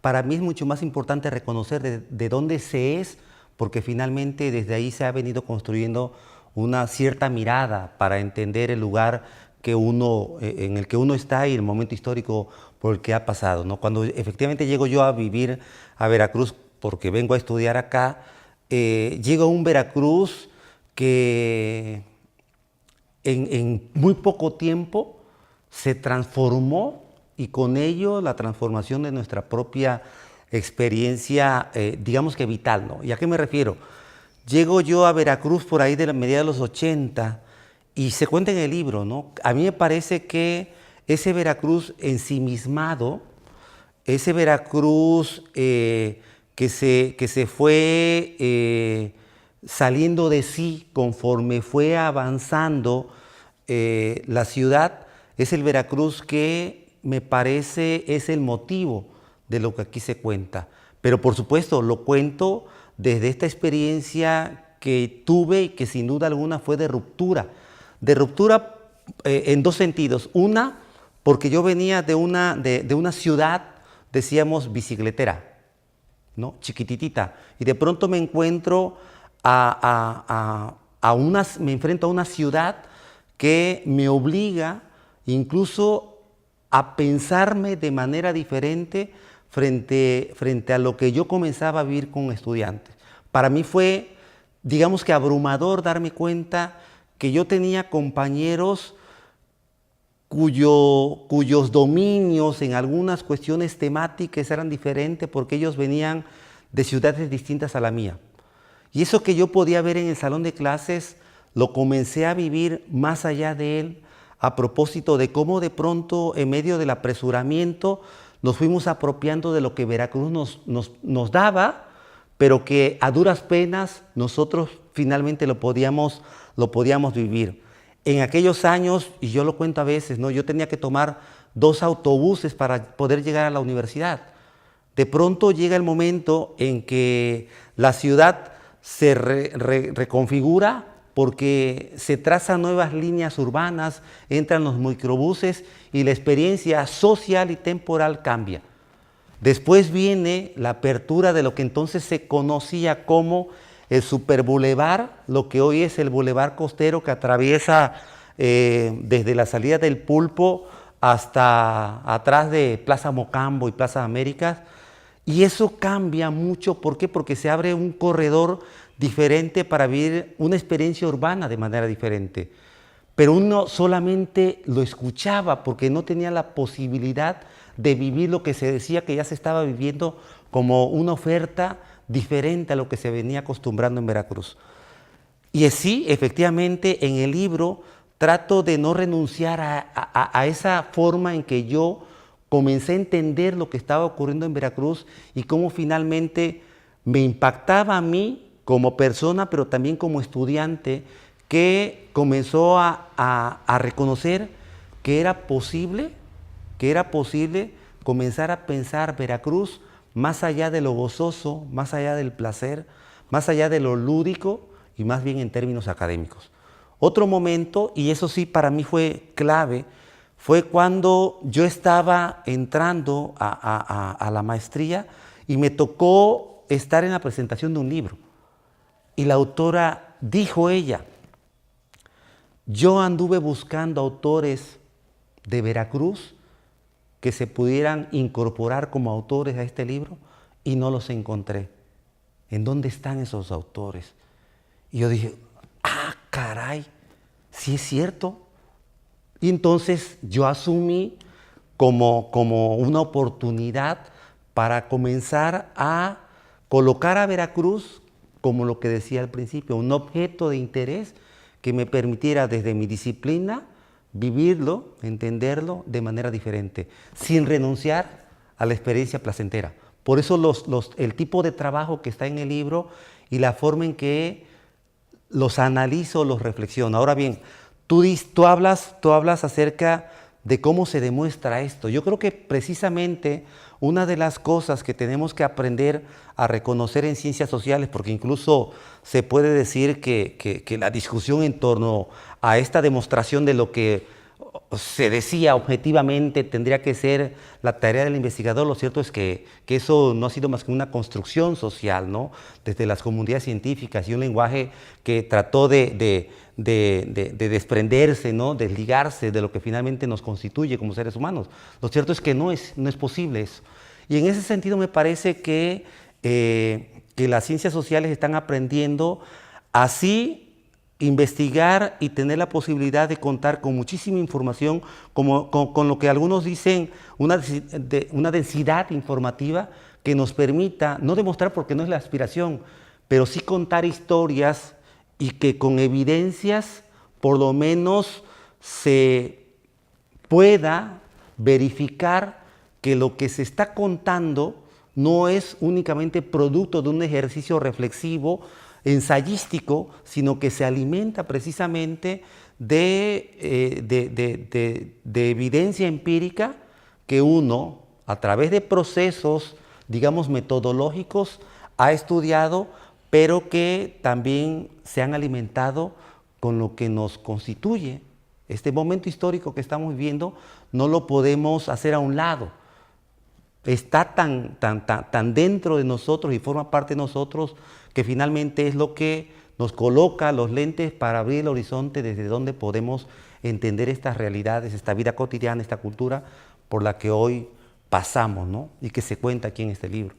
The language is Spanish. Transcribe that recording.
para mí es mucho más importante reconocer de dónde se es, porque finalmente desde ahí se ha venido construyendo una cierta mirada para entender el lugar en el que uno está y el momento histórico por el que ha pasado, ¿no? Cuando efectivamente llego yo a vivir a Veracruz, porque vengo a estudiar acá, llego a un Veracruz que en muy poco tiempo se transformó, y con ello la transformación de nuestra propia experiencia, digamos que vital, ¿no? ¿Y a qué me refiero? Llego yo a Veracruz por ahí de la mediados de los 80 y se cuenta en el libro, ¿no? A mí me parece que ese Veracruz ensimismado, ese Veracruz que se fue saliendo de sí conforme fue avanzando la ciudad, es el Veracruz que me parece es el motivo de lo que aquí se cuenta. Pero por supuesto lo cuento desde esta experiencia que tuve y que sin duda alguna fue de ruptura en dos sentidos. Una, porque yo venía de una ciudad, decíamos, bicicletera, ¿no? Chiquititita, y de pronto me encuentro me enfrento a una ciudad que me obliga incluso a pensarme de manera diferente frente a lo que yo comenzaba a vivir con estudiantes. Para mí fue, digamos que abrumador darme cuenta que yo tenía compañeros cuyos dominios en algunas cuestiones temáticas eran diferentes porque ellos venían de ciudades distintas a la mía. Y eso que yo podía ver en el salón de clases, lo comencé a vivir más allá de él, a propósito de cómo de pronto, en medio del apresuramiento, nos fuimos apropiando de lo que Veracruz nos daba, pero que a duras penas nosotros finalmente lo podíamos vivir. En aquellos años, y yo lo cuento a veces, ¿no? Yo tenía que tomar 2 autobuses para poder llegar a la universidad. De pronto llega el momento en que la ciudad se reconfigura porque se trazan nuevas líneas urbanas, entran los microbuses y la experiencia social y temporal cambia. Después viene la apertura de lo que entonces se conocía como el Superboulevard, lo que hoy es el Boulevard Costero, que atraviesa desde la salida del Pulpo hasta atrás de Plaza Mocambo y Plaza Américas. Y eso cambia mucho. ¿Por qué? Porque se abre un corredor diferente para vivir una experiencia urbana de manera diferente. Pero uno solamente lo escuchaba porque no tenía la posibilidad de vivir lo que se decía que ya se estaba viviendo como una oferta diferente a lo que se venía acostumbrando en Veracruz. Y sí, efectivamente, en el libro trato de no renunciar a esa forma en que yo comencé a entender lo que estaba ocurriendo en Veracruz y cómo finalmente me impactaba a mí como persona, pero también como estudiante, que comenzó a reconocer que era posible comenzar a pensar Veracruz más allá de lo gozoso, más allá del placer, más allá de lo lúdico y más bien en términos académicos. Otro momento, y eso sí para mí fue clave, fue cuando yo estaba entrando a la maestría y me tocó estar en la presentación de un libro. Y la autora dijo ella, yo anduve buscando autores de Veracruz que se pudieran incorporar como autores a este libro y no los encontré. ¿En dónde están esos autores? Y yo dije, caray, sí es cierto. Y entonces yo asumí como una oportunidad para comenzar a colocar a Veracruz como lo que decía al principio, un objeto de interés que me permitiera desde mi disciplina vivirlo, entenderlo de manera diferente, sin renunciar a la experiencia placentera. Por eso el tipo de trabajo que está en el libro y la forma en que los analizo, los reflexiono. Ahora bien, tú hablas acerca de cómo se demuestra esto. Yo creo que precisamente una de las cosas que tenemos que aprender a reconocer en ciencias sociales, porque incluso se puede decir que la discusión en torno a esta demostración de lo que se decía objetivamente tendría que ser la tarea del investigador. Lo cierto es que eso no ha sido más que una construcción social, ¿no? Desde las comunidades científicas y un lenguaje que trató de desprenderse, ¿no? Desligarse de lo que finalmente nos constituye como seres humanos. Lo cierto es que no es posible eso. Y en ese sentido me parece que las ciencias sociales están aprendiendo así investigar y tener la posibilidad de contar con muchísima información, con lo que algunos dicen una densidad informativa que nos permita, no demostrar porque no es la aspiración, pero sí contar historias y que con evidencias por lo menos se pueda verificar que lo que se está contando no es únicamente producto de un ejercicio reflexivo, ensayístico, sino que se alimenta precisamente de evidencia empírica que uno, a través de procesos, digamos, metodológicos, ha estudiado, pero que también se han alimentado con lo que nos constituye. Este momento histórico que estamos viviendo no lo podemos hacer a un lado. Está tan dentro de nosotros y forma parte de nosotros que finalmente es lo que nos coloca los lentes para abrir el horizonte desde donde podemos entender estas realidades, esta vida cotidiana, esta cultura por la que hoy pasamos, ¿no? Y que se cuenta aquí en este libro.